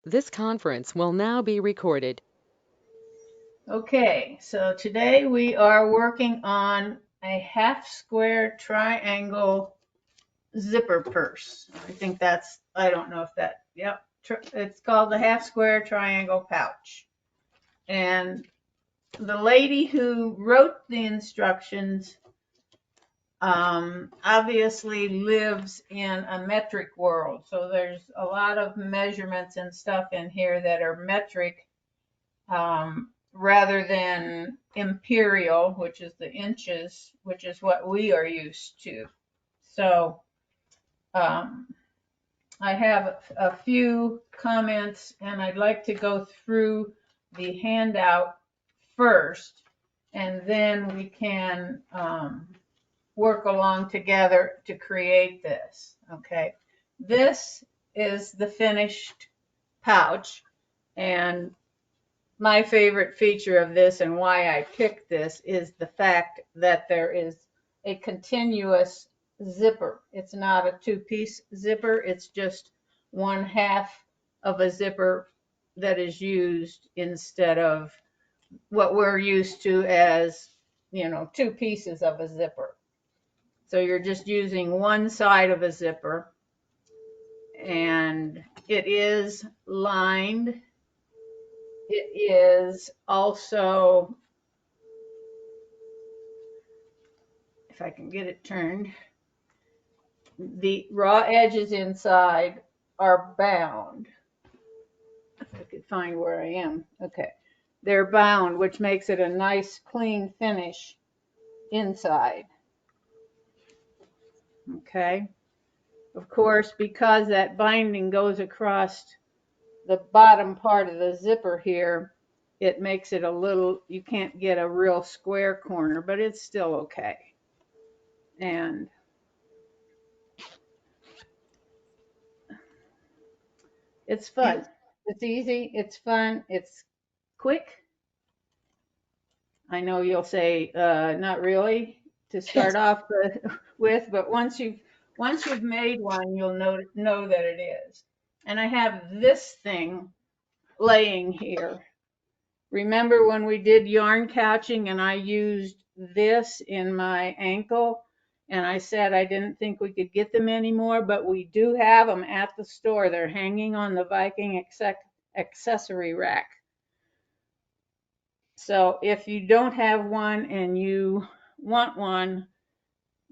This conference will now be recorded. Okay, so today we are working on a half square triangle zipper purse. I don't know if that, yep, it's called the half square triangle pouch. And the lady who wrote the instructions obviously lives in a metric world. So there's a lot of measurements and stuff in here that are metric rather than imperial, which is the inches, which is what we are used to. So um, I have a few comments and I'd like to go through the handout first and then we can work along together to create this. Okay. This is the finished pouch, and my favorite feature of this and why I picked this is the fact that there is a continuous zipper. It's not a two-piece zipper, it's just one half of a zipper that is used instead of what we're used to as, two pieces of a zipper. So you're just using one side of a zipper, and it is lined. It is also, if I can get it turned, the raw edges inside are bound. If I could find where I am. Okay. They're bound, which makes it a nice clean finish inside. Okay. Of course, because that binding goes across the bottom part of the zipper here, it makes it a little, you can't get a real square corner, but it's still okay. And it's fun. It's easy, it's fun, it's quick. I know you'll say, not really to start off with, but once you've made one, you'll know that it is. And I have this thing laying here. Remember when we did yarn couching and I used this in my ankle and I said I didn't think we could get them anymore, but we do have them at the store. They're hanging on the Viking accessory rack. So if you don't have one and you want one,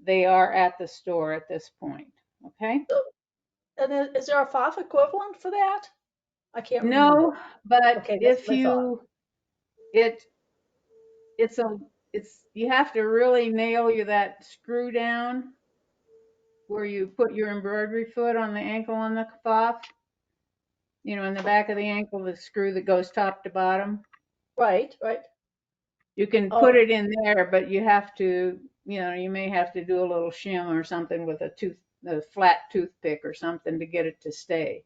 they are at the store at this point. Okay? And is there a Pfaff equivalent for that? I can't remember. No, but Okay, that's if what I thought. it it's a it's you have to really nail that screw down where you put your embroidery foot on the ankle on the Pfaff, in the back of the ankle, the screw that goes top to bottom. Right, right. You can put Oh, it in there, but you have to, you may have to do a little shim or something with a flat toothpick or something to get it to stay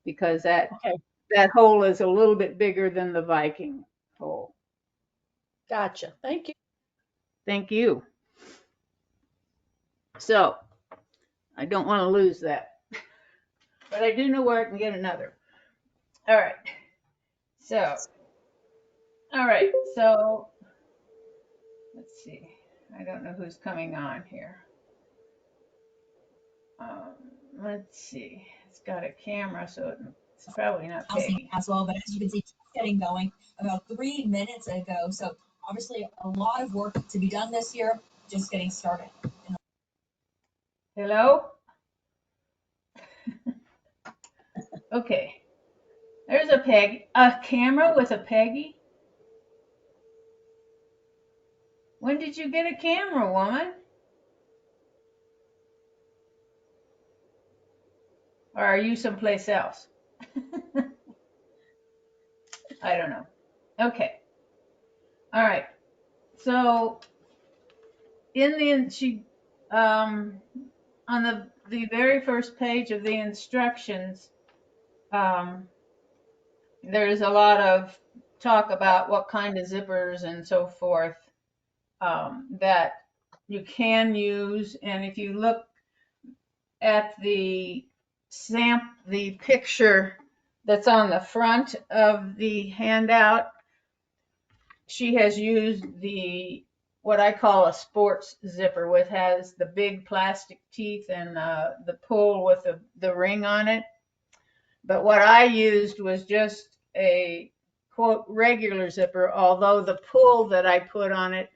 because that okay. that hole is a little bit bigger than the Viking hole. Gotcha. Thank you. Thank you. So I don't want to lose that, but I do know where I can get another. All right. So, all right. So let's see. I don't know who's coming on here. Um, let's see. It's got a camera, so it's probably not Peggy. As well, but as you can see, getting going about 3 minutes ago. So obviously a lot of work to be done this year, just getting started. Hello? Okay. There's a Peggy. A camera with a Peggy? When did you get a camera, woman? Or are you someplace else? I don't know. Okay. All right. So she on the very first page of the instructions, um, there's a lot of talk about what kind of zippers and so forth that you can use. And if you look at the picture that's on the front of the handout, she has used what I call a sports zipper, which has the big plastic teeth and the pull with the ring on it. But what I used was just a quote regular zipper, although the pull that I put on it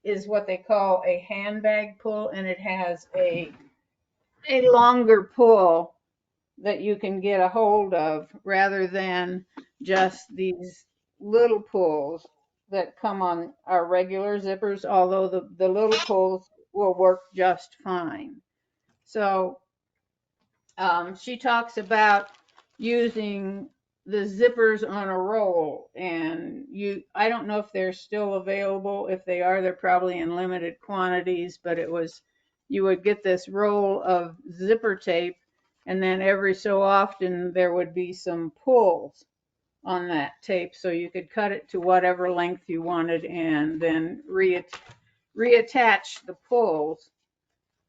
is what they call a handbag pull, and it has a longer pull that you can get a hold of rather than just these little pulls that come on our regular zippers, although the little pulls will work just fine. So she talks about using the zippers on a roll, and I don't know if they're still available. If they are, they're probably in limited quantities, but you would get this roll of zipper tape, and then every so often there would be some pulls on that tape, so you could cut it to whatever length you wanted and then reattach the pulls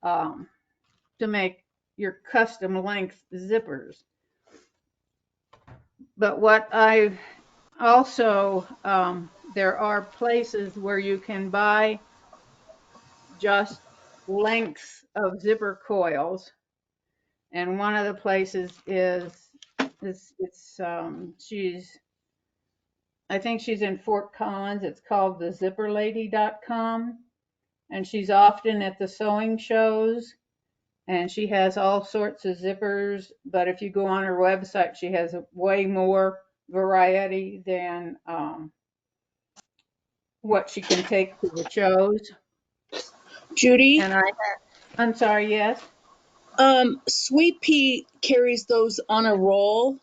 to make your custom length zippers. But what I've also, there are places where you can buy just lengths of zipper coils. And one of the places I think she's in Fort Collins. It's called thezipperlady.com. And she's often at the sewing shows. And she has all sorts of zippers, but if you go on her website, she has way more variety than what she can take to the shows. Judy, And I'm sorry, yes? Sweet Pea carries those on a roll.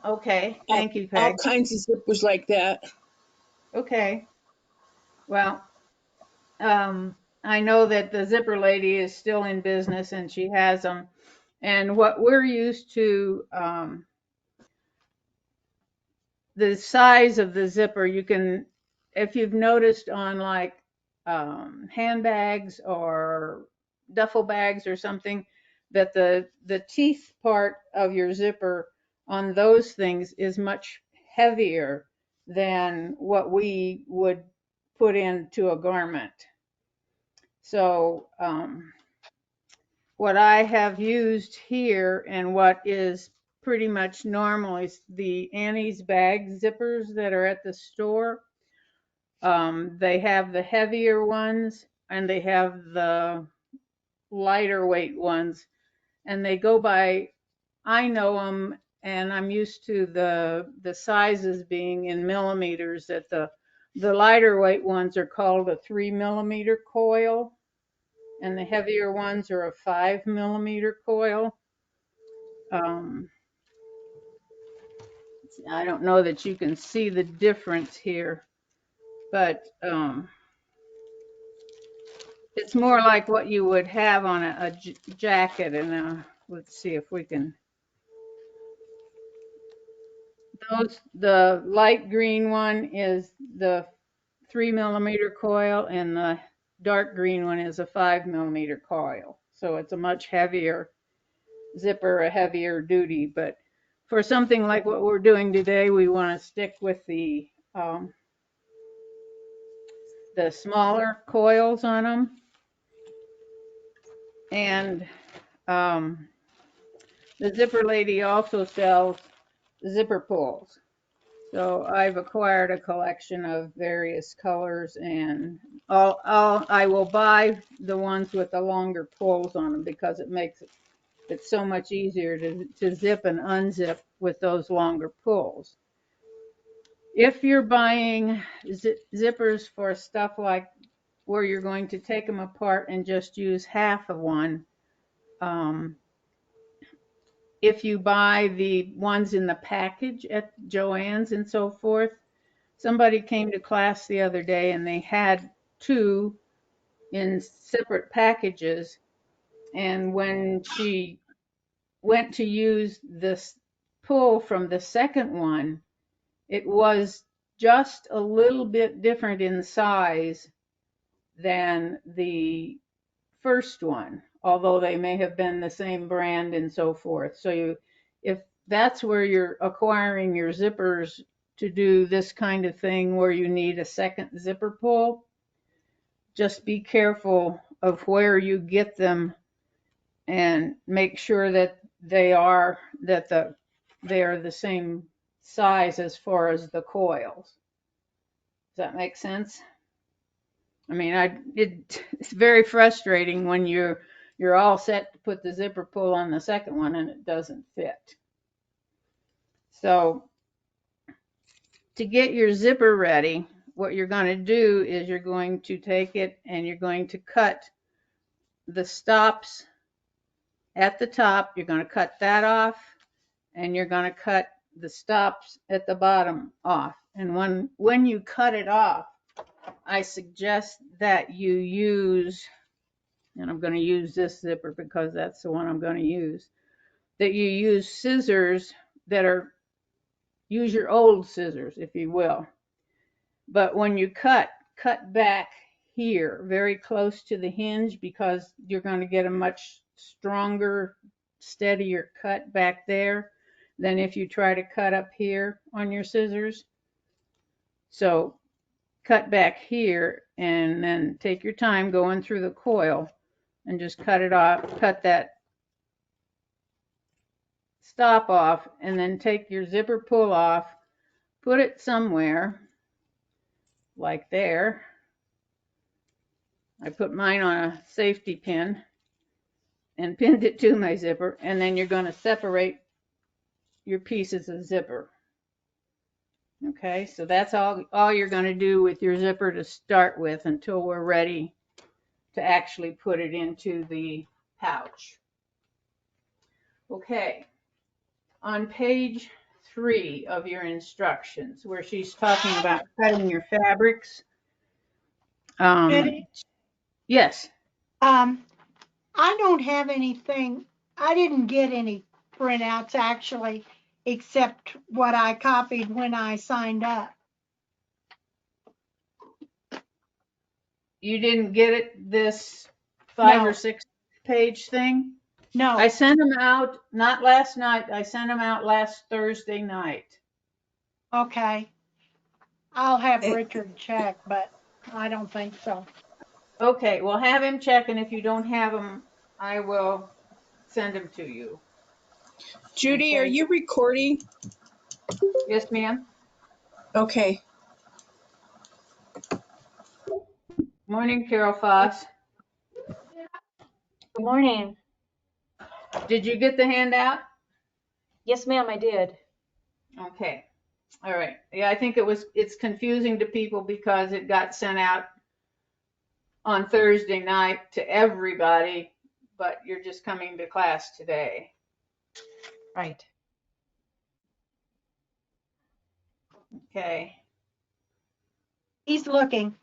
Okay, thank you, All Peg. kinds of zippers like that. Okay, well, I know that the Zipper Lady is still in business and she has them. And what we're used to, the size of the zipper, you can, if you've noticed on like handbags or duffel bags or something, that the teeth part of your zipper on those things is much heavier than what we would put into a garment. So what I have used here and what is pretty much normal is the Annie's bag zippers that are at the store. They have the heavier ones and they have the lighter weight ones, and they go by, I know them, and I'm used to the sizes being in millimeters. That the lighter weight ones are called a 3 millimeter coil, and the heavier ones are a 5 millimeter coil. I don't know that you can see the difference here, but it's more like what you would have on a jacket. And let's see if we can. The light green one is the 3 millimeter coil, and the dark green one is a 5 millimeter coil. So it's a much heavier zipper, a heavier duty. But for something like what we're doing today, we want to stick with the smaller coils on them. And the Zipper Lady also sells zipper pulls. So I've acquired a collection of various colors, and I will buy the ones with the longer pulls on them because it makes it so much easier to zip and unzip with those longer pulls. If you're buying zippers for stuff like where you're going to take them apart and just use half of one, if you buy the ones in the package at Joann's and so forth, somebody came to class the other day and they had two in separate packages. And when she went to use this pull from the second one, it was just a little bit different in size than the first one, although they may have been the same brand and so forth. So if that's where you're acquiring your zippers to do this kind of thing where you need a second zipper pull, just be careful of where you get them and make sure that they are the same size as far as the coils. Does that make sense? I mean, it's very frustrating when you're all set to put the zipper pull on the second one and it doesn't fit. So to get your zipper ready, what you're going to do is you're going to take it and you're going to cut the stops at the top. You're going to cut that off, and you're going to cut the stops at the bottom off. And when you cut it off, I suggest that you use, and I'm going to use this zipper because that's the one I'm going to use, that you use scissors use your old scissors, if you will. But when you cut back here, very close to the hinge, because you're going to get a much stronger, steadier cut back there than if you try to cut up here on your scissors. So cut back here and then take your time going through the coil and just cut it off, cut that stop off, and then take your zipper pull off, put it somewhere like there. I put mine on a safety pin and pinned it to my zipper, and then you're going to separate your pieces of zipper. Okay, so that's all you're going to do with your zipper to start with until we're ready to actually put it into the pouch. Okay, on page 3 of your instructions, where she's talking about cutting your fabrics. Judy, Yes. I don't have anything, I didn't get any printouts actually, except what I copied when I signed up. You didn't get it, this 5 No. or 6 page thing? No, I sent them out, not last night, I sent them out last Thursday night. okay. I'll have Richard check, but I don't think so. Okay, well, have him check, and if you don't have them, I will send them to you. Judy, are Okay. you recording? Yes, ma'am. Okay. Morning, Carol Foss. Good morning. Did you get the handout? Yes, ma'am, I did. Okay. All right. Yeah, I think it's confusing to people because it got sent out on Thursday night to everybody, but you're just coming to class today. Right. Okay. He's looking.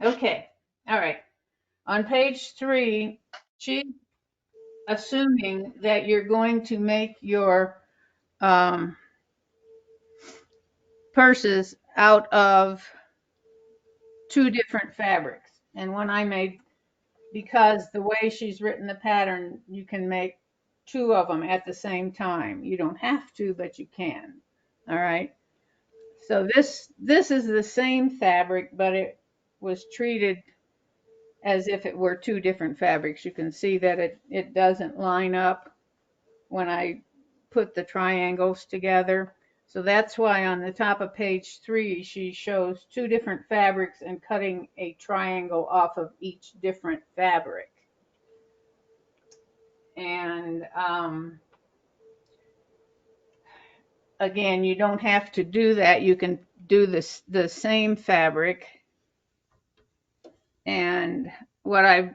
Okay. All right. On page 3, she's assuming that you're going to make your purses out of 2 different fabrics. And when I made, because the way she's written the pattern, you can make 2 of them at the same time. You don't have to, but you can. All right. So this is the same fabric, but it was treated as if it were 2 different fabrics. You can see that it doesn't line up when I put the triangles together. So that's why on the top of page 3, she shows 2 different fabrics and cutting a triangle off of each different fabric. And again, you don't have to do that. You can do the same fabric. And when I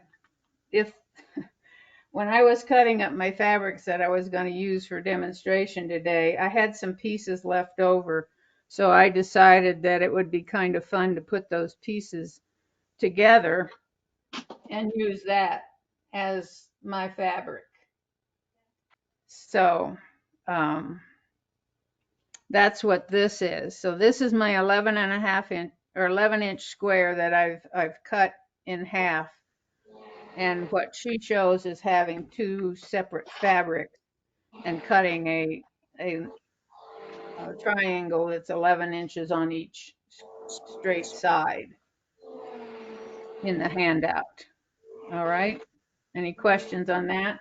was cutting up my fabrics that I was going to use for demonstration today, I had some pieces left over. So I decided that it would be kind of fun to put those pieces together and use that as my fabric. So that's what this is. So this is my 11.5 inch or 11-inch square that I've cut in half. And what she shows is having 2 separate fabrics. and cutting a triangle that's 11 inches on each straight side in the handout. All right. Any questions on that?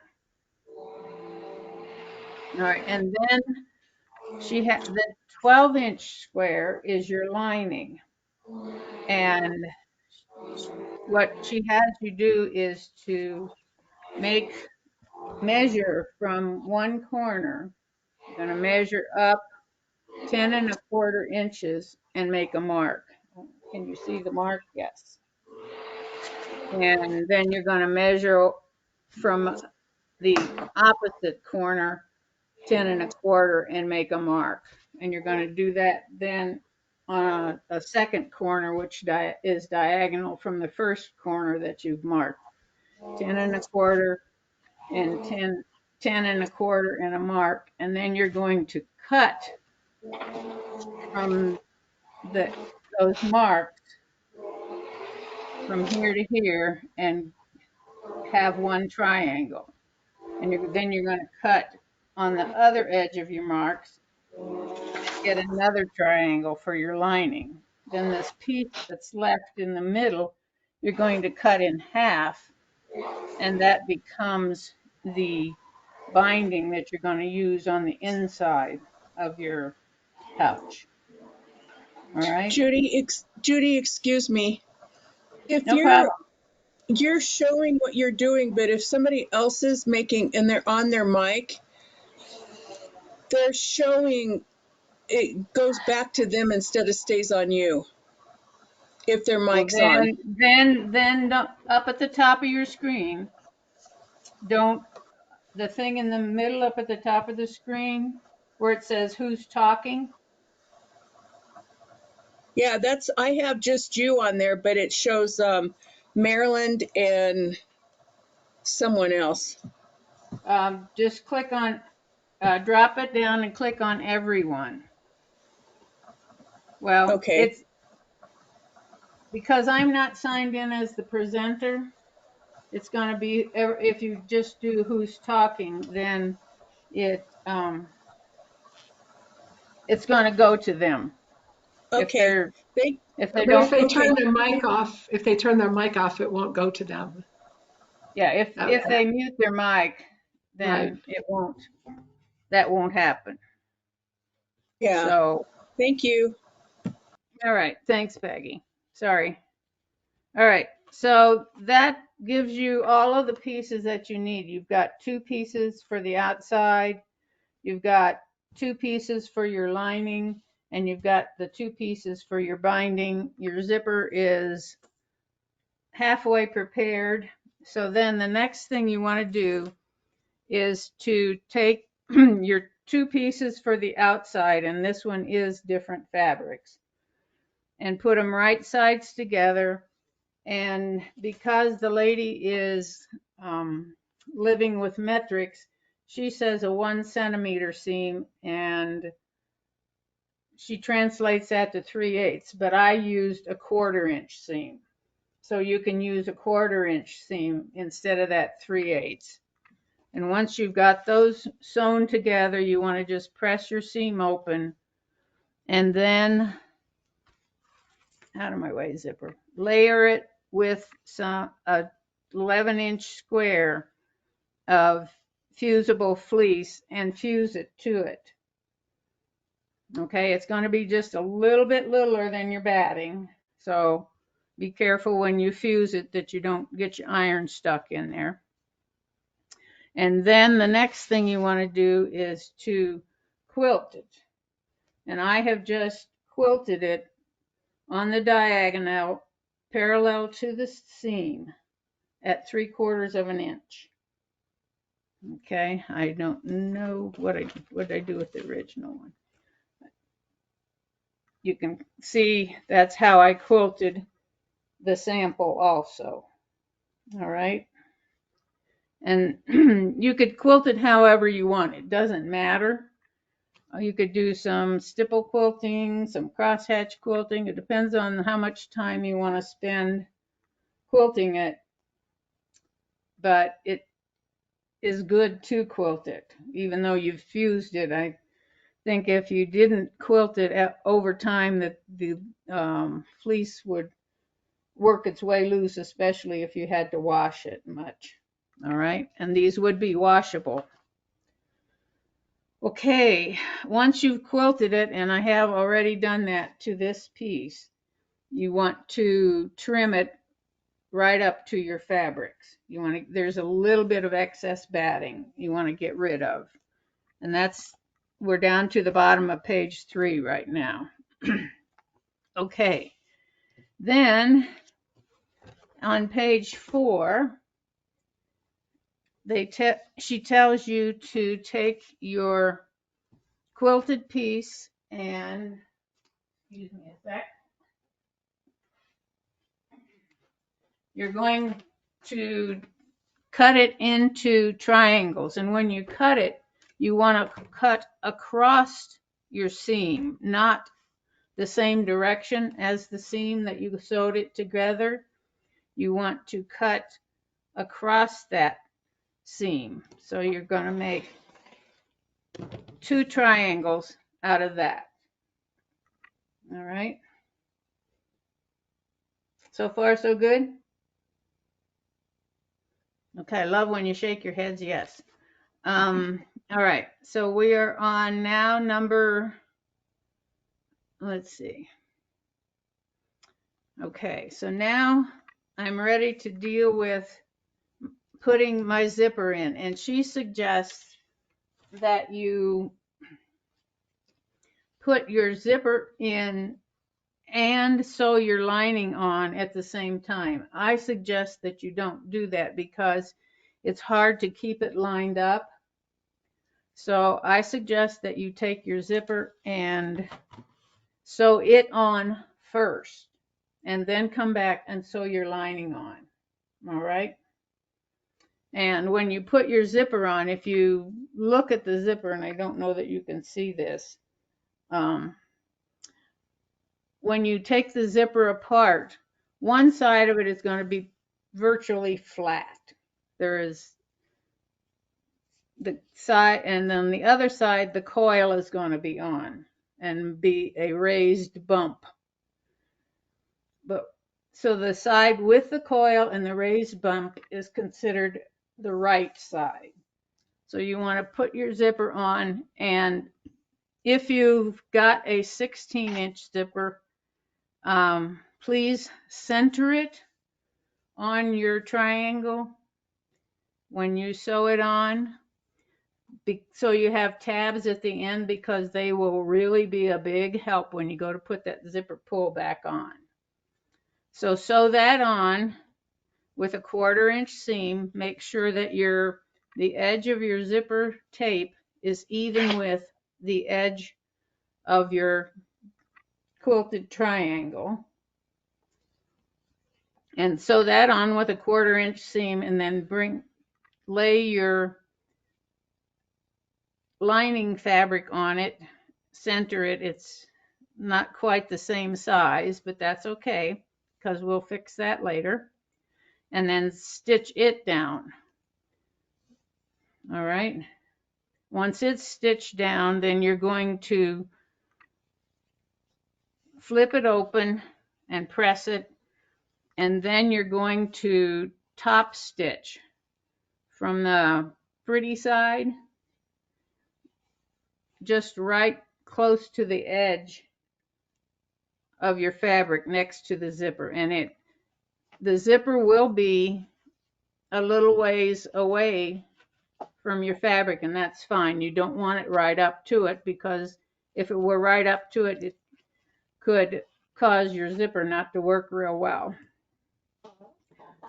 All right. And then the 12-inch square is your lining. And what she has you do is to measure from one corner. You're going to measure up 10 1/4 inches and make a mark. Can you see the mark? Yes. And then you're going to measure from the opposite corner 10 1/4 and make a mark. And you're going to do that then on a second corner, which is diagonal from the first corner that you've marked. 10 1/4 and 10 1/4 and a mark. And then you're going to cut from those marks from here to here and have one triangle. And then you're going to cut on the other edge of your marks and get another triangle for your lining. Then this piece that's left in the middle, you're going to cut in half, and that becomes the binding that you're going to use on the inside of your pouch. All right? Judy, excuse me. If No problem. you're showing what you're doing, but if somebody else is making and they're on their mic, they're showing it goes back to them instead of stays on you if their Well, mic's on. then up at the top of your screen, don't the thing in the middle up at the top of the screen where it says who's talking. Yeah, I have just you on there, but it shows Maryland and someone else. Just click on, drop it down and click on everyone. Well, Okay. it's because I'm not signed in as the presenter. It's going to be, if you just do who's talking, then it's going to go to them. Okay. If they But if don't, they turn their mic off, it won't go to them. yeah, if they mute their mic, Right. then that won't happen. Yeah. So, Thank you. all right. Thanks, Peggy. Sorry. All right. So that gives you all of the pieces that you need. You've got 2 pieces for the outside. You've got 2 pieces for your lining, and you've got the 2 pieces for your binding. Your zipper is halfway prepared. So then the next thing you want to do is to take your 2 pieces for the outside, and this one is different fabrics, and put them right sides together. And because the lady is living with metrics, she says a 1 centimeter seam, and she translates that to 3/8, but I used a 1/4 inch seam. So you can use a 1/4 inch seam instead of that 3/8. And once you've got those sewn together, you want to just press your seam open, and then, out of my way, zipper, layer it with a 11-inch square of fusible fleece and fuse it to it. Okay, it's going to be just a little bit littler than your batting, so be careful when you fuse it that you don't get your iron stuck in there. And then the next thing you want to do is to quilt it. And I have just quilted it on the diagonal parallel to the seam at 3/4 of an inch. Okay, I don't know what did I do with the original one. You can see that's how I quilted the sample also. All right. And you could quilt it however you want. It doesn't matter. You could do some stipple quilting, some crosshatch quilting. It depends on how much time you want to spend quilting it. But is good to quilt it, even though you've fused it. I think if you didn't quilt it over time, that the fleece would work its way loose, especially if you had to wash it much. All right, and these would be washable. Okay, once you've quilted it, and I have already done that to this piece, you want to trim it right up to your fabrics. You want to, there's a little bit of excess batting you want to get rid of. And we're down to the bottom of page 3 right now. Okay, then on page 4, she tells you to take your quilted piece and, excuse me a sec, you're going to cut it into triangles. And when you cut it, you want to cut across your seam, not the same direction as the seam that you sewed it together. You want to cut across that seam. So you're going to make 2 triangles out of that. All right. So far, so good? Okay, I love when you shake your heads, yes. All right, so we are on now number, let's see. Okay, so now I'm ready to deal with putting my zipper in, and she suggests that you put your zipper in and sew your lining on at the same time. I suggest that you don't do that because it's hard to keep it lined up. So I suggest that you take your zipper and sew it on first, and then come back and sew your lining on. All right. And when you put your zipper on, if you look at the zipper, and I don't know that you can see this, when you take the zipper apart, one side of it is going to be virtually flat. There is the side, and then the other side, the coil is going to be on and be a raised bump. But so the side with the coil and the raised bump is considered the right side. So you want to put your zipper on, and if you've got a 16-inch zipper, please center it on your triangle when you sew it on, so you have tabs at the end, because they will really be a big help when you go to put that zipper pull back on. So sew that on with a 1/4-inch seam. Make sure that the edge of your zipper tape is even with the edge of your quilted triangle. And sew that on with a 1/4-inch seam, and then lay your lining fabric on it, center it. It's not quite the same size, but that's okay, because we'll fix that later. And then stitch it down. All right. Once it's stitched down, then you're going to flip it open and press it, and then you're going to top stitch from the pretty side, just right close to the edge of your fabric next to the zipper. And the zipper will be a little ways away from your fabric, and that's fine. You don't want it right up to it, because if it were right up to it, it could cause your zipper not to work real well.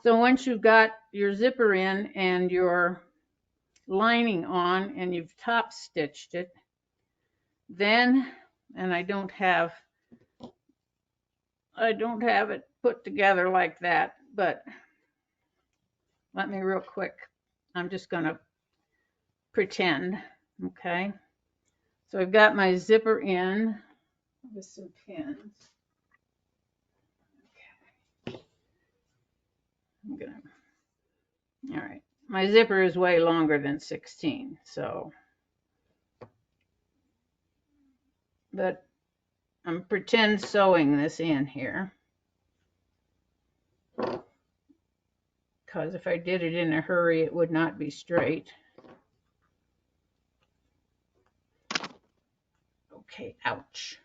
So once you've got your zipper in and your lining on and you've top stitched it, then, and I don't have it put together like that, but let me real quick. I'm just going to pretend. Okay. So I've got my zipper in with some pins. Okay. All right. my zipper is way longer than 16, so. But I'm pretend sewing this in here. Because if I did it in a hurry, it would not be straight. Okay, ouch.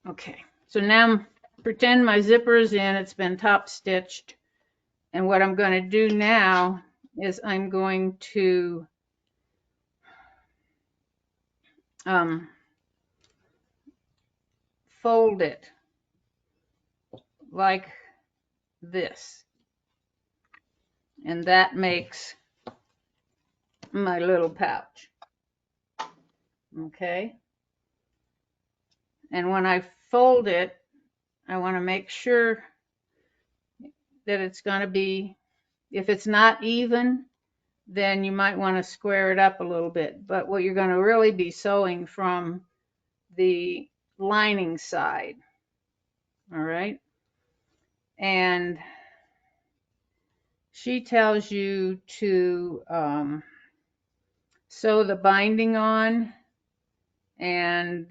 Okay, so now pretend my zipper is in, it's been top stitched. And what I'm going to do now is I'm going to fold it like this. And that makes my little pouch. Okay. And when I fold it, I want to make sure that it's going to be, if it's not even, then you might want to square it up a little bit. But what you're going to really be sewing from the lining side. All right. And she tells you to sew the binding on and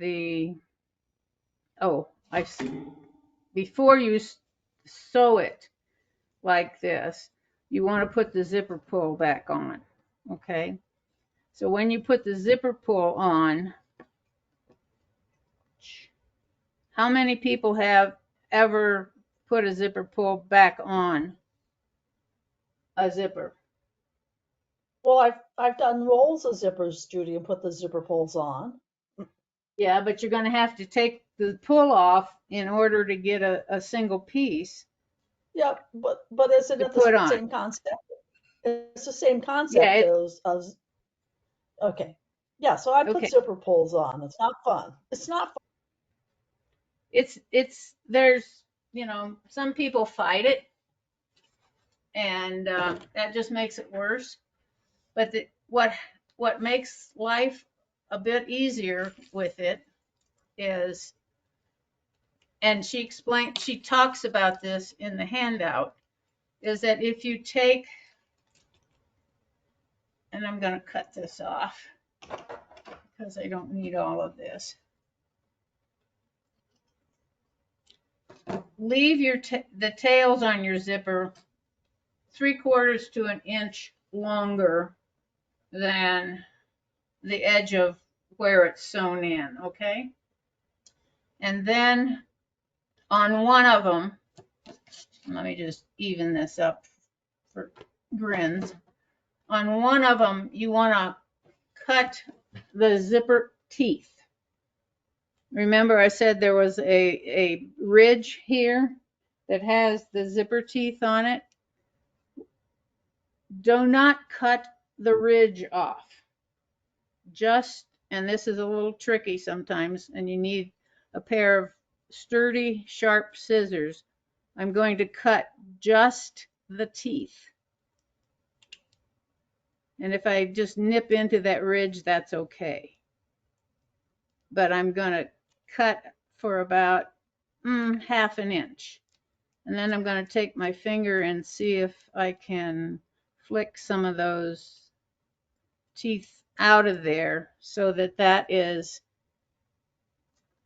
before you sew it like this, you want to put the zipper pull back on. Okay. So when you put the zipper pull on, how many people have ever put a zipper pull back on a zipper? Well, I've done rolls of zippers, Judy, and put the zipper pulls on. Yeah, but you're going to have to take the pull off in order to get a single piece. Yeah, but isn't it the same concept? It's the same concept as okay. Yeah, so I put zipper pulls on. It's not fun. It's not fun. There's, some people fight it, and that just makes it worse. But what makes life a bit easier with it is, and she talks about this in the handout, is that if you take, and I'm going to cut this off because I don't need all of this. Leave the tails on your zipper 3/4 to an inch longer than the edge of where it's sewn in, okay? And then on one of them, let me just even this up for grins. On one of them, you want to cut the zipper teeth. Remember I said there was a ridge here that has the zipper teeth on it? Do not cut the ridge off. And this is a little tricky sometimes, and you need a pair of sturdy, sharp scissors. I'm going to cut just the teeth. And if I just nip into that ridge, that's okay. But I'm going to cut for about 1/2 inch. And then I'm going to take my finger and see if I can flick some of those teeth out of there so that is,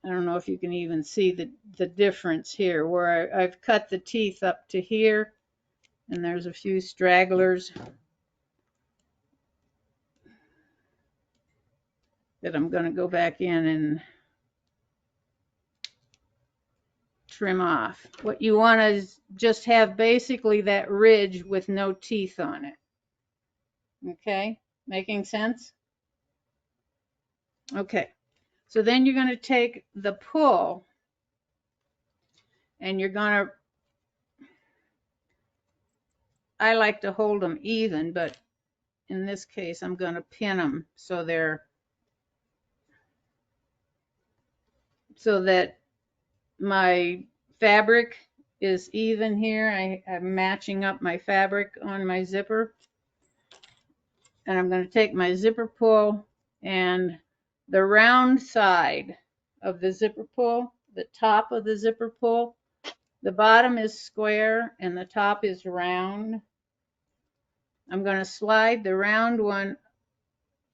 I don't know if you can even see the difference here where I've cut the teeth up to here and there's a few stragglers that I'm going to go back in and trim off. What you want is just have basically that ridge with no teeth on it. Okay, making sense? Okay, so then you're going to take the pull and you're going to, I like to hold them even, but in this case I'm going to pin them so that my fabric is even here. I'm matching up my fabric on my zipper. And I'm going to take my zipper pull and the round side of the zipper pull, the top of the zipper pull, The bottom is square and the top is round. I'm going to slide the round one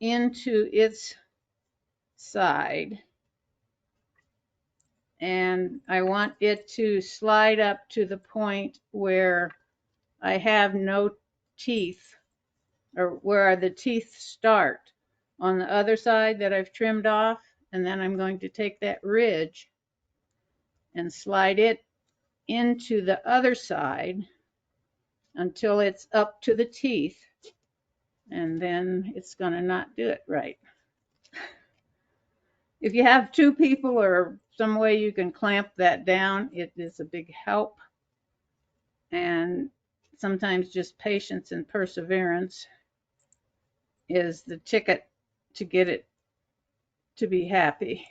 into its side. And I want it to slide up to the point where I have no teeth, or where the teeth start on the other side that I've trimmed off. And then I'm going to take that ridge and slide it into the other side until it's up to the teeth. And then it's going to not do it right. If you have two people or some way you can clamp that down, it is a big help. And sometimes just patience and perseverance is the ticket to get it to be happy.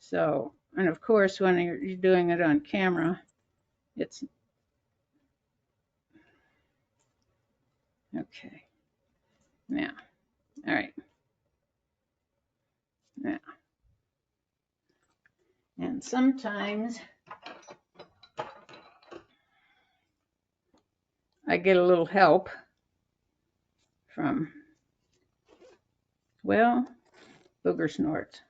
So, and of course, when you're doing it on camera, it's okay. Now, all right. Now, and sometimes I get a little help from, well, booger snorts.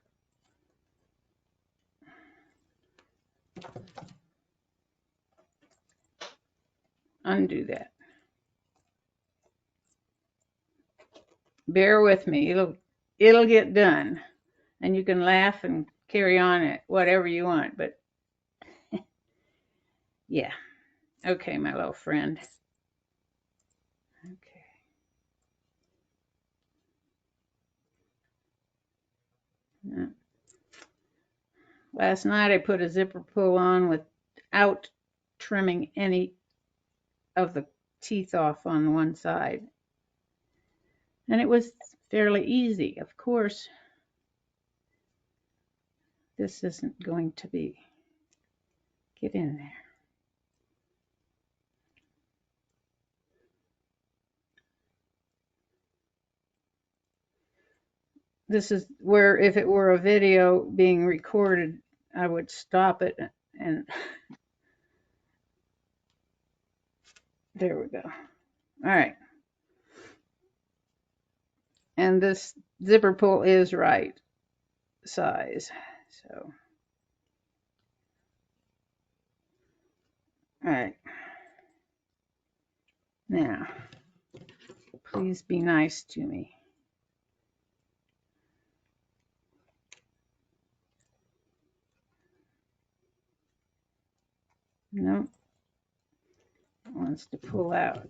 Undo that. Bear with me. It'll get done, and you can laugh and carry on it whatever you want. But yeah, okay, my little friend. Okay. Yeah. Last night I put a zipper pull on without trimming any of the teeth off on one side. And it was fairly easy. Of course, this isn't going to be. Get in there. This is where, if it were a video being recorded, I would stop it and there we go. All right. And this zipper pull is right size. So, all right. Now, please be nice to me. No, it wants to pull out.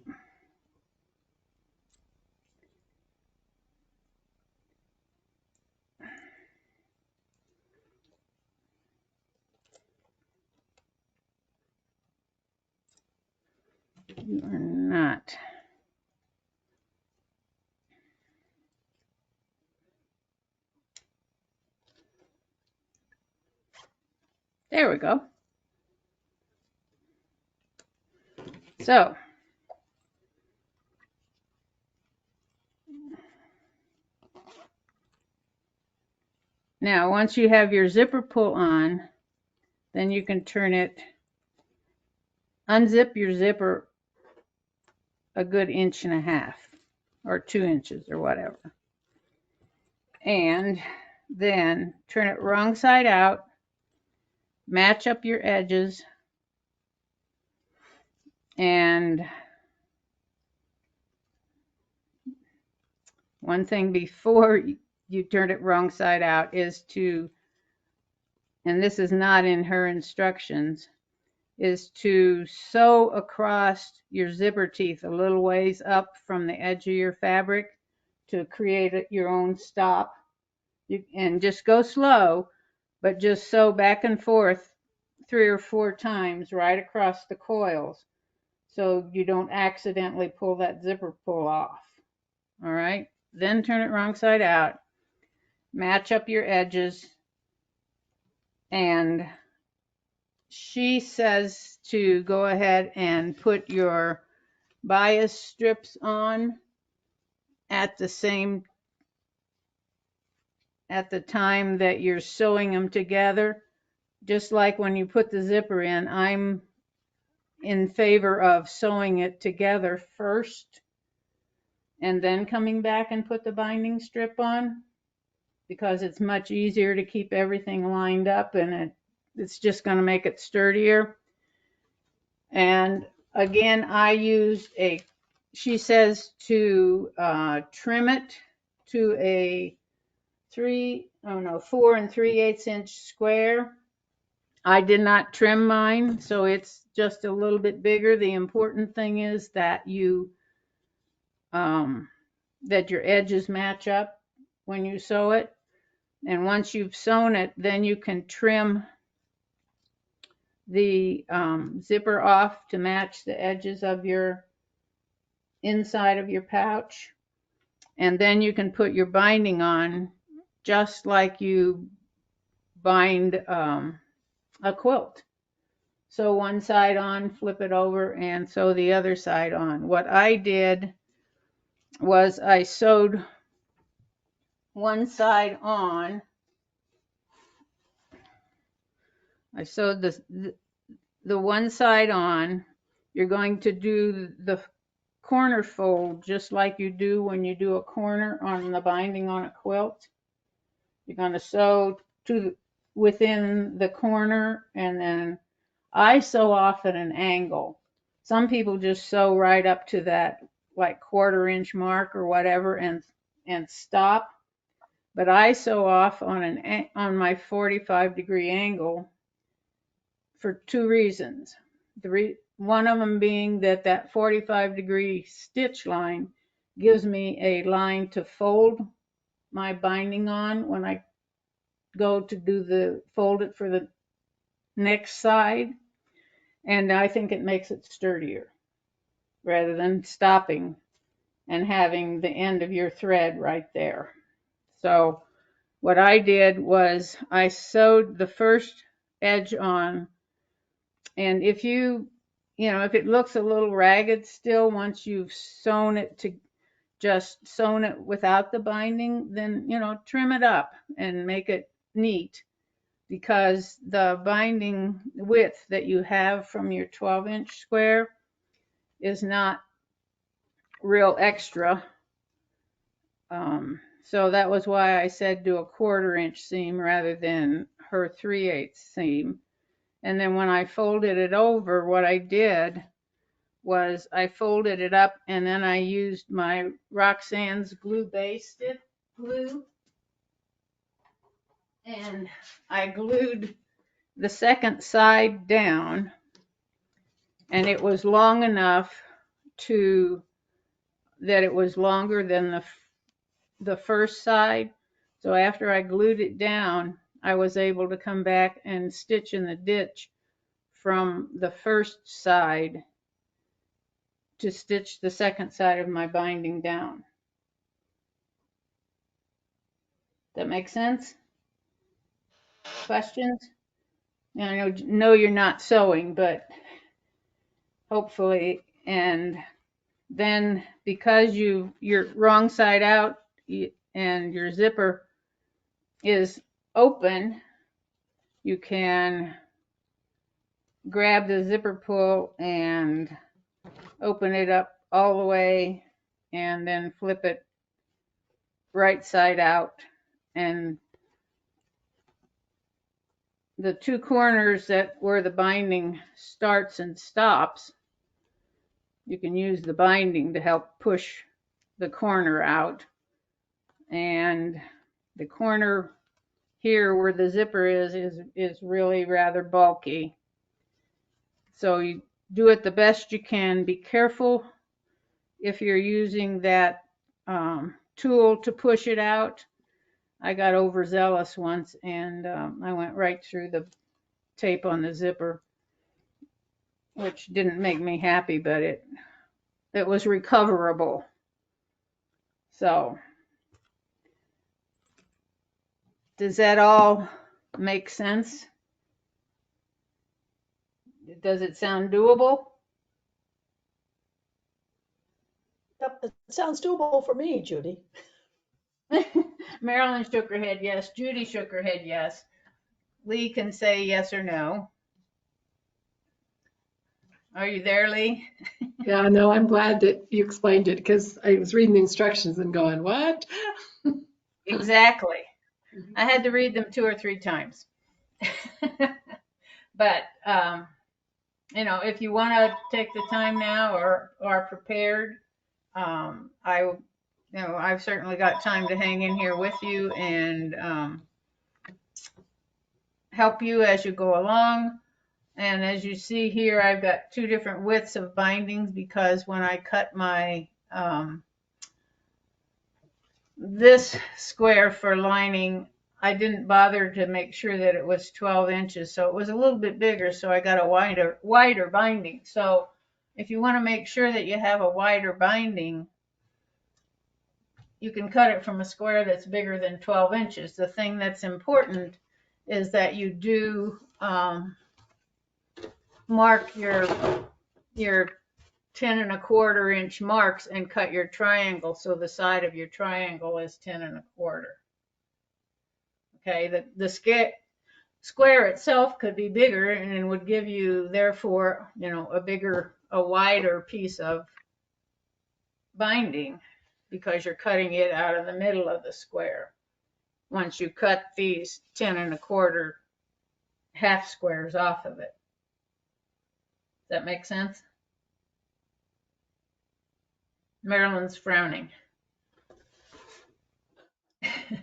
You are not. There we go. So, now once you have your zipper pull on, then you can turn it, unzip your zipper a good 1.5 inches or 2 inches or whatever. And then turn it wrong side out, match up your edges, and one thing before you turn it wrong side out is to, and this is not in her instructions, is to sew across your zipper teeth a little ways up from the edge of your fabric to create your own stop. And just go slow, but just sew back and forth 3 or 4 times right across the coils so you don't accidentally pull that zipper pull off. All right, then turn it wrong side out, match up your edges, and she says to go ahead and put your bias strips on at the time that you're sewing them together. just like when you put the zipper in, I'm in favor of sewing it together first and then coming back and put the binding strip on, because it's much easier to keep everything lined up, and it's just going to make it sturdier. And again, I used she says to trim it to a 4 3/8 inch square. I did not trim mine, so it's just a little bit bigger. The important thing is that that your edges match up when you sew it. And once you've sewn it, then you can trim the zipper off to match the edges of your inside of your pouch. And then you can put your binding on just like you bind a quilt. Sew one side on, flip it over, and sew the other side on. What I did was I sewed one side on. I sewed the one side on. You're going to do the corner fold just like you do when you do a corner on the binding on a quilt. You're going to sew within the corner, and then I sew off at an angle. Some people just sew right up to that like 1/4 inch mark or whatever and stop. But I sew off on my 45-degree angle for 2 reasons. One of them being that 45-degree stitch line gives me a line to fold my binding on when I go to fold it for the next side. And I think it makes it sturdier rather than stopping and having the end of your thread right there. So what I did was I sewed the first edge on, and if if it looks a little ragged still once you've sewn it without the binding, then trim it up and make it neat, because the binding width that you have from your 12-inch square is not real extra. So that was why I said do a 1/4 inch seam rather than her 3/8 seam. And then when I folded it over, what I did was I folded it up, and then I used my Roxanne's glue-basted glue, and I glued the second side down, and it was long enough that it was longer than the first side. So after I glued it down, I was able to come back and stitch in the ditch from the first side to stitch the second side of my binding down. That make sense? Questions? I know you're not sewing, but hopefully. And then because you're wrong side out and your zipper is open, you can grab the zipper pull and open it up all the way and then flip it right side out. And the 2 corners where the binding starts and stops, you can use the binding to help push the corner out. And the corner here where the zipper is really rather bulky. So you do it the best you can. Be careful if you're using that tool to push it out. I got overzealous once, and I went right through the tape on the zipper, which didn't make me happy, but it was recoverable. So does that all make sense? Does it sound doable? Yep, it sounds doable for me, Judy. Marilyn shook her head yes. Judy shook her head yes. Lee can say yes or no. Are you there, Lee? Yeah, no, I'm glad that you explained it because I was reading the instructions and going, what? Exactly. I had to read them 2 or 3 times. But, you know, if you want to take the time now or are prepared, I've certainly got time to hang in here with you and help you as you go along. And as you see here, I've got 2 different widths of bindings because when I cut my this square for lining, I didn't bother to make sure that it was 12 inches. So it was a little bit bigger. So I got a wider binding. So if you want to make sure that you have a wider binding, you can cut it from a square that's bigger than 12 inches. The thing that's important is that you do mark your 10 1/4 inch marks and cut your triangle so the side of your triangle is 10 1/4. Okay, the square itself could be bigger and would give you therefore, you know, a wider piece of binding because you're cutting it out of the middle of the square. Once you cut these 10 1/4 half squares off of it. Does that make sense? Marilyn's frowning.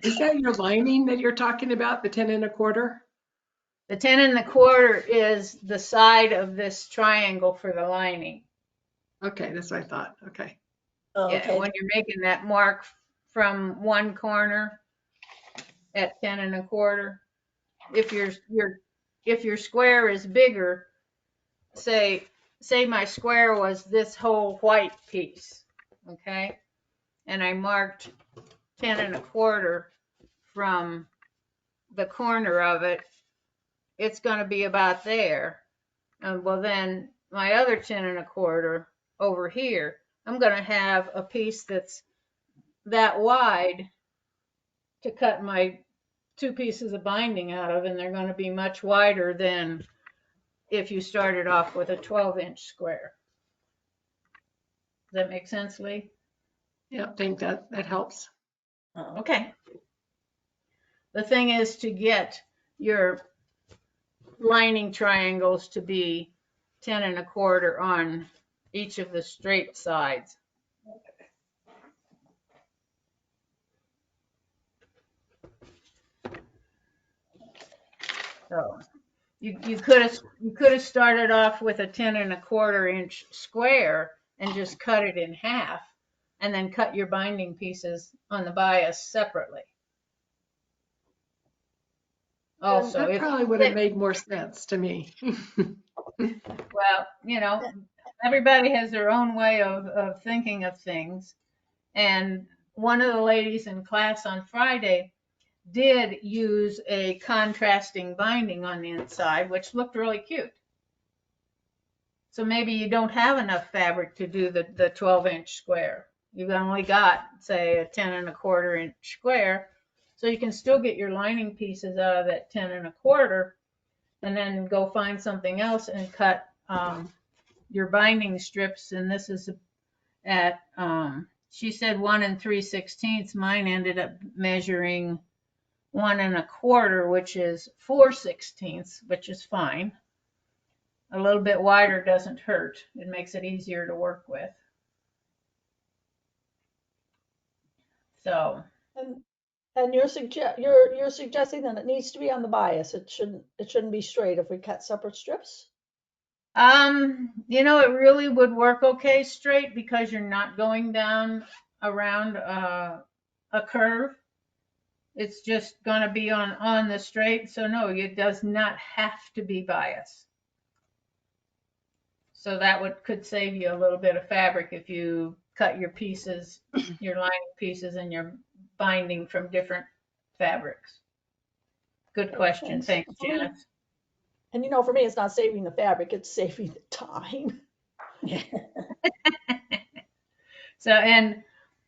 Is that your lining that you're talking about, the 10 1/4? The 10 1/4 is the side of this triangle for the lining. Okay, that's what I thought. Okay. Oh, Yeah, okay. when you're making that mark from one corner at 10 1/4, if your square is bigger, say my square was this whole white piece, okay? And I marked 10 1/4 from the corner of it, it's going to be about there. Well, then my other 10 1/4 over here, I'm going to have a piece that's that wide to cut my 2 pieces of binding out of, and they're going to be much wider than if you started off with a 12-inch square. Does that make sense, Lee? Yeah, I think that helps. Okay. The thing is to get your lining triangles to be 10 1/4 on each of the straight sides. So you could have started off with a 10 1/4 inch square and just cut it in half and then cut your binding pieces on the bias separately. Also, that probably would have made more sense to me. Well, you know, everybody has their own way of thinking of things. And one of the ladies in class on Friday did use a contrasting binding on the inside, which looked really cute. So maybe you don't have enough fabric to do the 12-inch square. You've only got, say, a 10 1/4 inch square. So you can still get your lining pieces out of that 10 1/4 and then go find something else and cut your binding strips. And this is at, she said 1 3/16. Mine ended up measuring 1 1/4, which is 4/16, which is fine. A little bit wider doesn't hurt. It makes it easier to work with. So. And you're suggesting that it needs to be on the bias. It shouldn't be straight if we cut separate strips. You know, it really would work okay straight because you're not going down around a curve. It's just going to be on the straight. So no, it does not have to be bias. So that could save you a little bit of fabric if you cut your pieces, your lining pieces and your binding from different fabrics. Good question. Thanks, Janice. And you know, for me, it's not saving the fabric, it's saving the time. So, and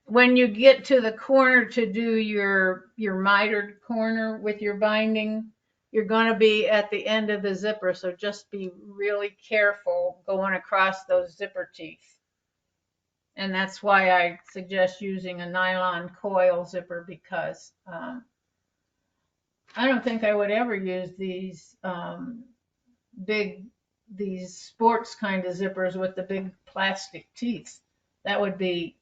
when you get to the corner to do your mitered corner with your binding, you're going to be at the end of the zipper, so just be really careful going across those zipper teeth. And that's why I suggest using a nylon coil zipper, because I don't think I would ever use these these sports kind of zippers with the big plastic teeth. That would be,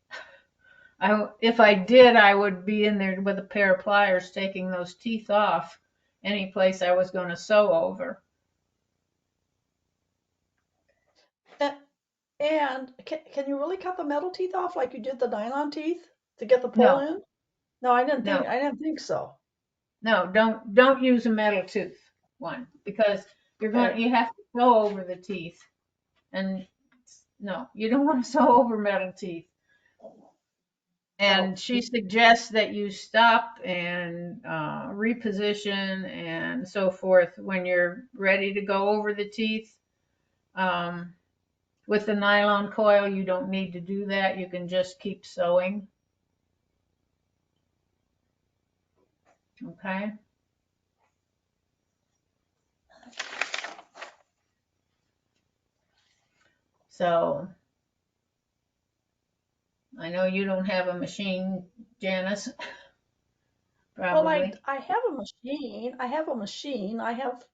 if I did, I would be in there with a pair of pliers taking those teeth off any place I was going to sew over. And can you really cut the metal teeth off like you did the nylon teeth to get the pull No, in? No, I didn't no, think so. no, don't use a metal tooth one, because you have to sew over the teeth. And no, you don't want to sew over metal teeth. And she suggests that you stop and reposition and so forth when you're ready to go over the teeth. With the nylon coil, you don't need to do that. You can just keep sewing. Okay. So I know you don't have a machine, Janice. Probably. Well, I have a machine. I have a machine. I have,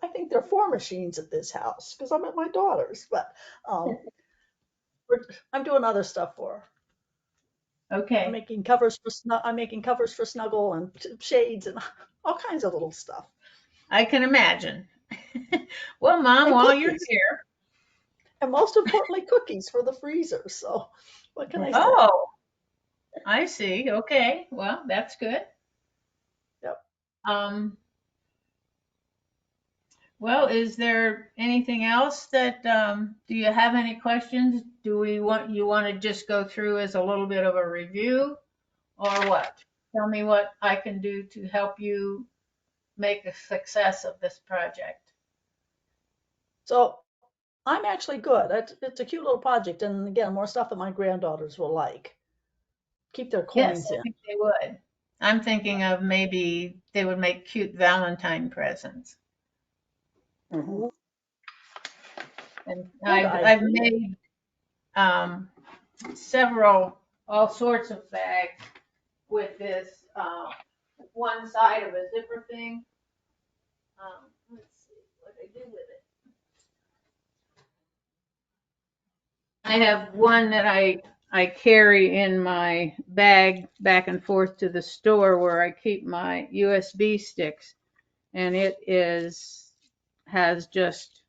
I think there are 4 machines at this house because I'm at my daughter's, but I'm doing other stuff for her. Okay. I'm making covers for Snuggle and shades and all kinds of little stuff. I can imagine. Well, Mom, and while cookies. you're here. And most importantly, cookies for the freezer. So what can I say? Oh, I see. Okay. Well, that's good. Yep. Well, is there anything else that, do you have any questions? Do you want to just go through as a little bit of a review, or what? Tell me what I can do to help you make a success of this project. So I'm actually good. It's a cute little project. And again, more stuff that my granddaughters will like. Keep their coins Yes, I in. think they would. I'm thinking of maybe they would make cute Valentine presents. Mm-hmm. And I've made several, all sorts of bags with this one side of a zipper thing. Let's see what I do with it. I have one that I carry in my bag back and forth to the store where I keep my USB sticks, and it has just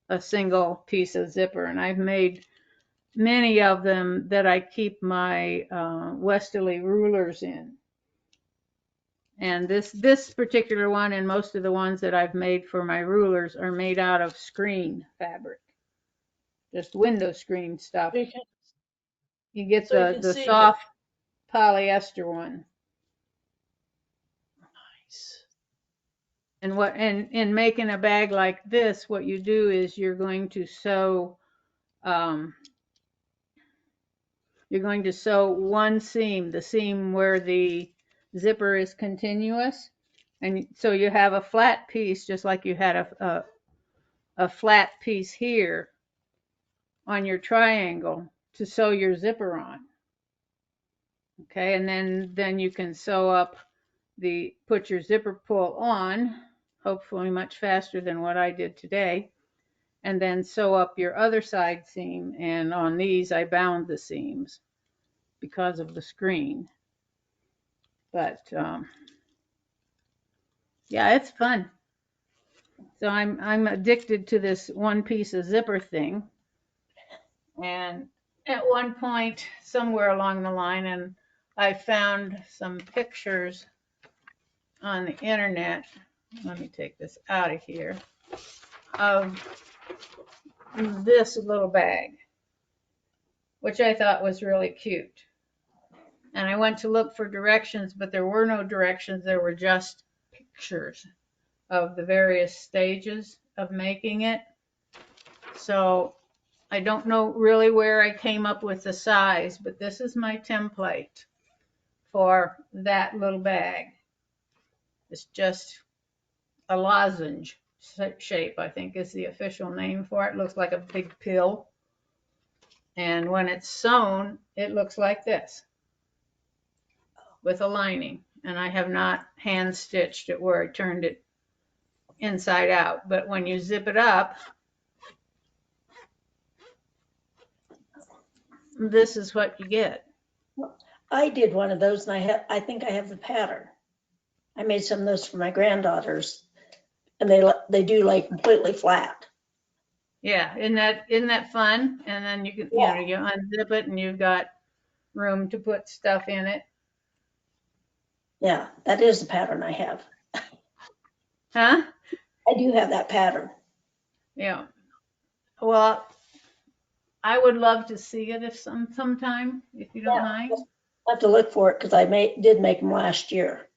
a single piece of zipper, and I've made many of them that I keep my westerly rulers in. And this particular one and most of the ones that I've made for my rulers are made out of screen fabric, just window screen stuff. You get the soft polyester one. Nice. And in making a bag like this, what you do is you're going to sew one seam, the seam where the zipper is continuous, and so you have a flat piece, just like you had a flat piece here on your triangle to sew your zipper on. Okay, and then you can sew up put your zipper pull on, hopefully much faster than what I did today, and then sew up your other side seam. And on these, I bound the seams because of the screen. But yeah, it's fun. So I'm addicted to this one piece of zipper thing. And at one point, somewhere along the line, and I found some pictures on the internet. Let me take this out of here. Of this little bag, which I thought was really cute. And I went to look for directions, but there were no directions. There were just pictures of the various stages of making it. So I don't know really where I came up with the size, but this is my template for that little bag. It's just a lozenge shape, I think is the official name for it. It looks like a big pill. And when it's sewn, it looks like this with a lining. And I have not hand stitched it where I turned it inside out. But when you zip it up, this is what you get. I did one of those, and I think I have the pattern. I made some of those for my granddaughters, and they do like completely flat. Yeah, isn't that fun? And then you can, Yeah. you unzip it and you've got room to put stuff in it. Yeah, that is the pattern I have. Huh? I do have that pattern. Yeah. Well, I would love to see it if sometime, if you don't mind. I have to look for it because I did make them last year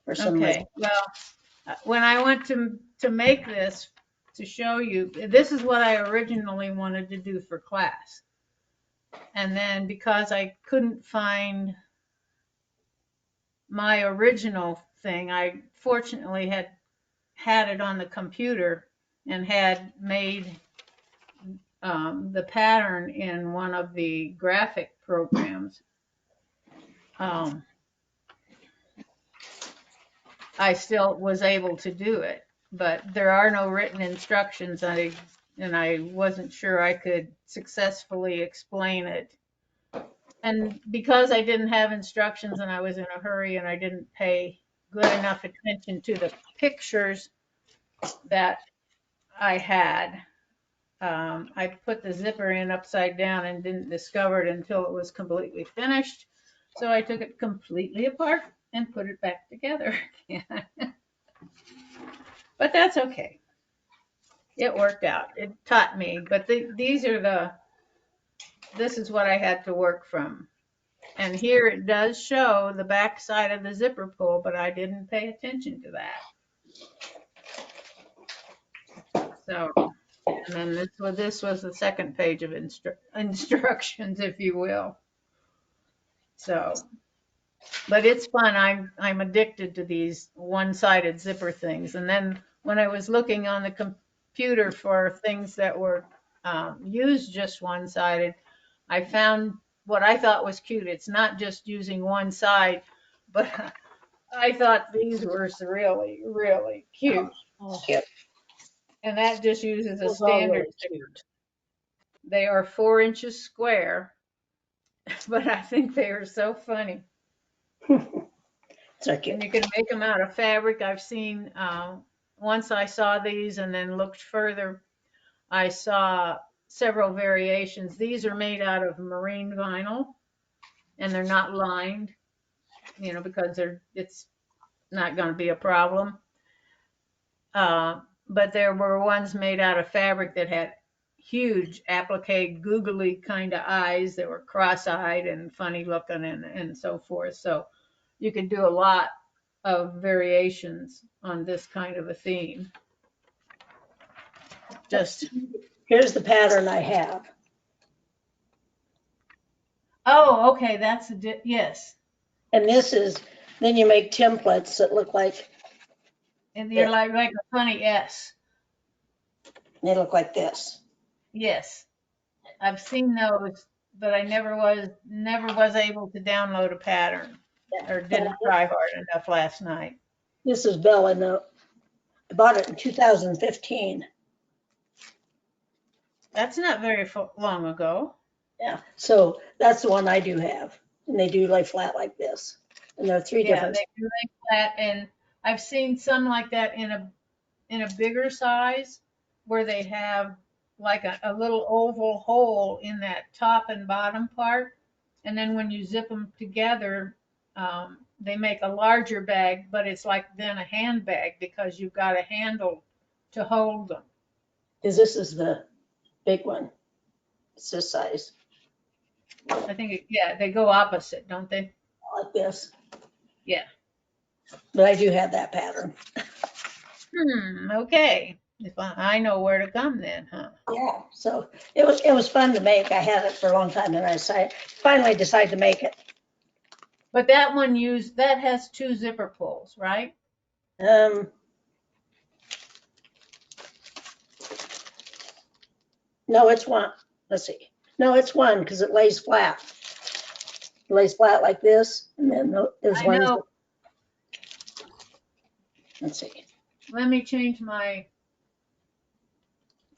for some reason. Okay. Well, when I went to make this to show you, this is what I originally wanted to do for class. And then because I couldn't find my original thing, I fortunately had it on the computer and had made the pattern in one of the graphic programs. I still was able to do it, but there are no written instructions, and I wasn't sure I could successfully explain it. And because I didn't have instructions and I was in a hurry and I didn't pay good enough attention to the pictures that I had, I put the zipper in upside down and didn't discover it until it was completely finished. So I took it completely apart and put it back together again. But that's okay. It worked out. It taught me. But this is what I had to work from. And here it does show the back side of the zipper pull, but I didn't pay attention to that. So, and then this was the second page of instructions, if you will. So, but it's fun. I'm addicted to these one-sided zipper things. And then when I was looking on the computer for things that were used just one-sided, I found what I thought was cute. It's not just using one side, but I thought these were really, really cute. Oh, cute. And that just uses a Those are standard really zipper. cute. They are 4 inches square, but I think they are so funny. So cute. And you can make them out of fabric. I've seen, once I saw these and then looked further, I saw several variations. These are made out of marine vinyl and they're not lined, because it's not going to be a problem. But there were ones made out of fabric that had huge applique googly kind of eyes that were cross-eyed and funny looking and so forth. So you could do a lot of variations on this kind of a theme. Here's the pattern I have. Oh, okay, yes. And then you make templates that look like. And they're like a funny S. They look like this. Yes, I've seen those, but I never was able to download a pattern, or didn't try hard enough last night. This is Bella. I bought it in 2015. That's not very long ago. Yeah, so that's the one I do have, and they do lay flat like this, and there are three different. Yeah, they do lay flat, and I've seen some like that in a bigger size, where they have like a little oval hole in that top and bottom part, and then when you zip them together, they make a larger bag, but it's like then a handbag because you've got a handle to hold them. This is the big one. It's this size. I think, they go opposite, don't they? Like this. Yeah. But I do have that pattern. Okay. If I know where to come then, huh? Yeah. So it was fun to make. I had it for a long time, and I finally decided to make it. But that one that has 2 zipper pulls, right? No, it's one. Let's see. No, it's one because it lays flat. It lays flat like this, and then there's I one. know. Let's see. Let me change my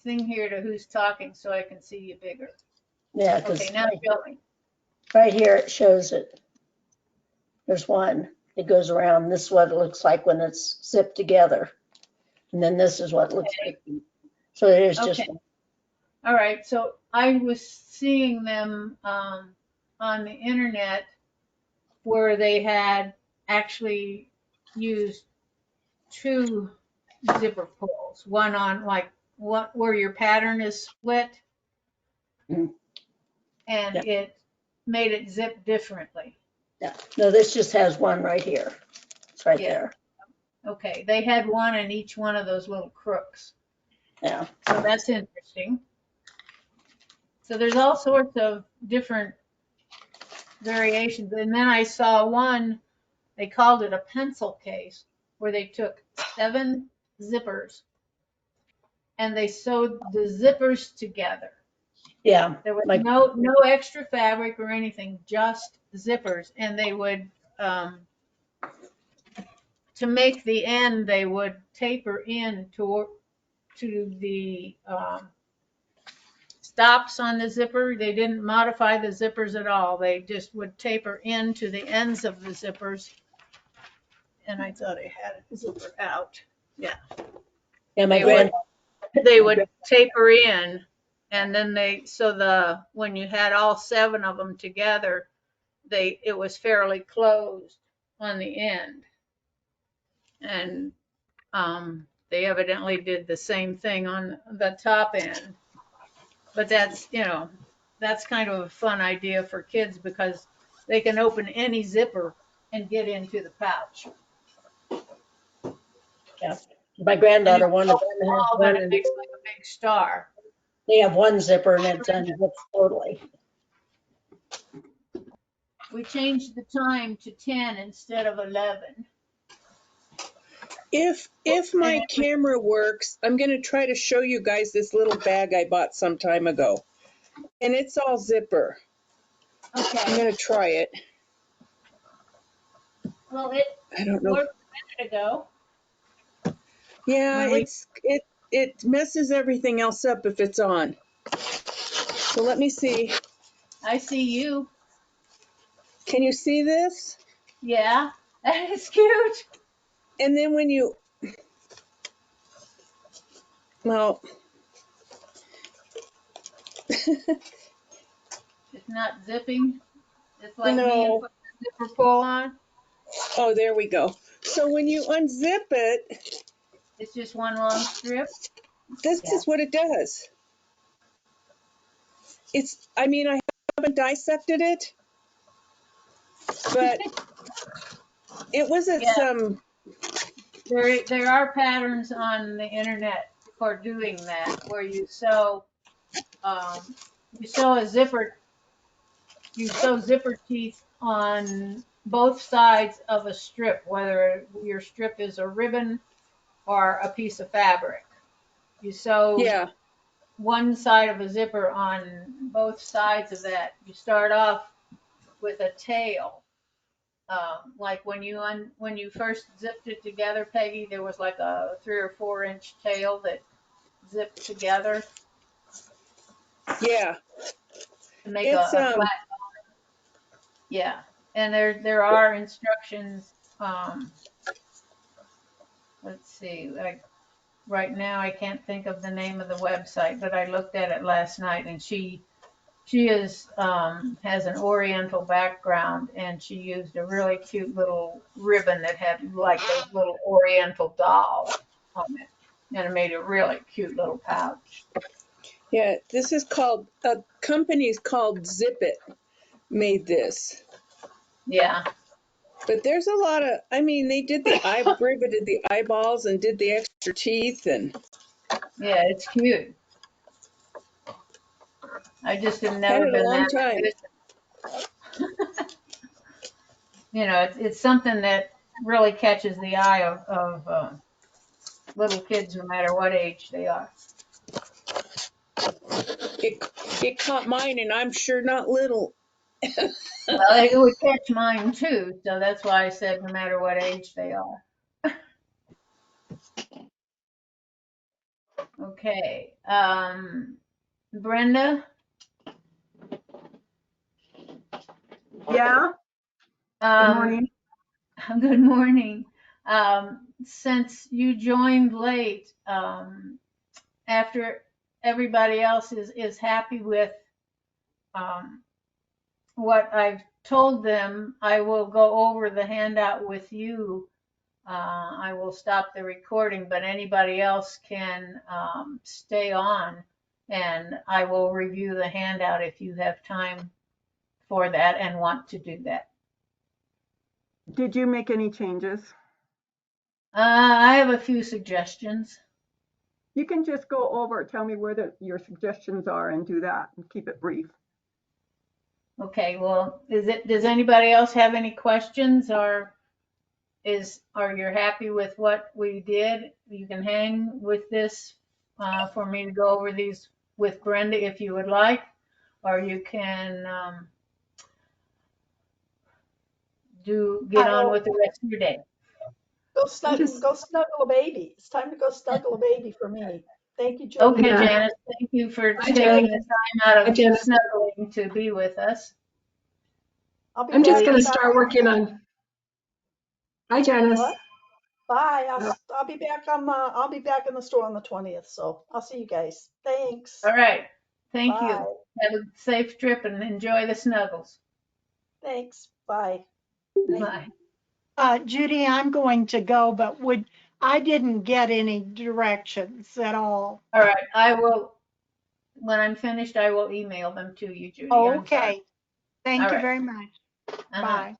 thing here to who's talking so I can see you bigger. Yeah, because Okay, now show me. right here it shows it. There's one that goes around. This is what it looks like when it's zipped together. And then this is what it looks like. So it is just. Okay. All right. So I was seeing them on the internet where they had actually used two zipper pulls, one on like where your pattern is split, Mhm. and Yeah. it made it zip differently. Yeah. No, this just has one right here. It's right Yeah. there. Okay. They had one in each one of those little crooks. Yeah. So that's interesting. So there's all sorts of different variations. And then I saw one, they called it a pencil case, where they took 7 zippers and they sewed the zippers together. Yeah. There was no extra fabric or anything, just zippers. And they would, to make the end, they would taper in to the stops on the zipper. They didn't modify the zippers at all. They just would taper into the ends of the zippers. And I thought I had a zipper out. Yeah. Yeah, They would taper in, and then when you had all 7 of them together, it was fairly closed on the end. And they evidently did the same thing on the top end. But that's kind of a fun idea for kids because they can open any zipper and get into the pouch. Yeah. My granddaughter wanted them to have one, and it makes like a big star. they have one zipper and it's unzipped totally. We changed the time to 10 instead of 11. If my camera works, I'm going to try to show you guys this little bag I bought some time ago. And it's all zipper. Okay. I'm going to try it. Well, I don't know. worked a minute ago. Yeah, it messes everything else up if it's on. So let me see. I see you. Can you see this? Yeah, that is cute. And then when you, well, It's not zipping. It's like me no. putting the zipper pull on. Oh, there we go. So when you unzip it, It's just one long strip. this is what it does. I mean, I haven't dissected it, but it wasn't some. There are patterns on the internet for doing that, where you sew zipper teeth on both sides of a strip, whether your strip is a ribbon or a piece of fabric. You sew one side of a zipper on both sides of that. You start off with a tail. Like when you first zipped it together, Peggy, there was like a 3 or 4 inch tail that zipped together. Yeah. To make a flat bottom. Yeah, and there are instructions. Let's see. Right now I can't think of the name of the website, but I looked at it last night, and she has an Oriental background, and she used a really cute little ribbon that had like those little Oriental dolls on it, and it made a really cute little pouch. Yeah, this is called, a company's called Zip It made this. Yeah. But there's a lot of, I mean, they did riveted the eyeballs and did the extra teeth and. Yeah, it's cute. I just have never been that time. It's something that really catches the eye of little kids, no matter what age they are. It caught mine, and I'm sure not little. Well, it would catch mine too, so that's why I said no matter what age they are. Okay, Brenda? Yeah, good morning. Good morning. Since you joined late, after everybody else is happy with what I've told them, I will go over the handout with you. I will stop the recording, but anybody else can stay on, and I will review the handout if you have time for that and want to do that. Did you make any changes? I have a few suggestions. You can just go over, tell me where your suggestions are and do that and keep it brief. Okay, well, does anybody else have any questions, or are you happy with what we did? You can hang with this for me to go over these with Brenda if you would like, or you can get on with the rest of your day. Go snuggle a baby. It's time to go snuggle a baby for me. Thank you, Judy. Okay, Yeah. Janice, thank you for Hi, taking Janice. the time out Hi, of Janice. snuggling to be with us. I'm just going to start working on. Hi, Janice. What? Bye. I'll be back I'll be back in the store on the 20th. So I'll see you guys. Thanks. All right, thank Bye. you. Have a safe trip and enjoy the snuggles. Thanks. Bye. Bye. Judy, I'm going to go, but I didn't get any directions at all. All right, I will. When I'm finished, I will email them to you, Judy. Okay. Thank you right. very much. Bye.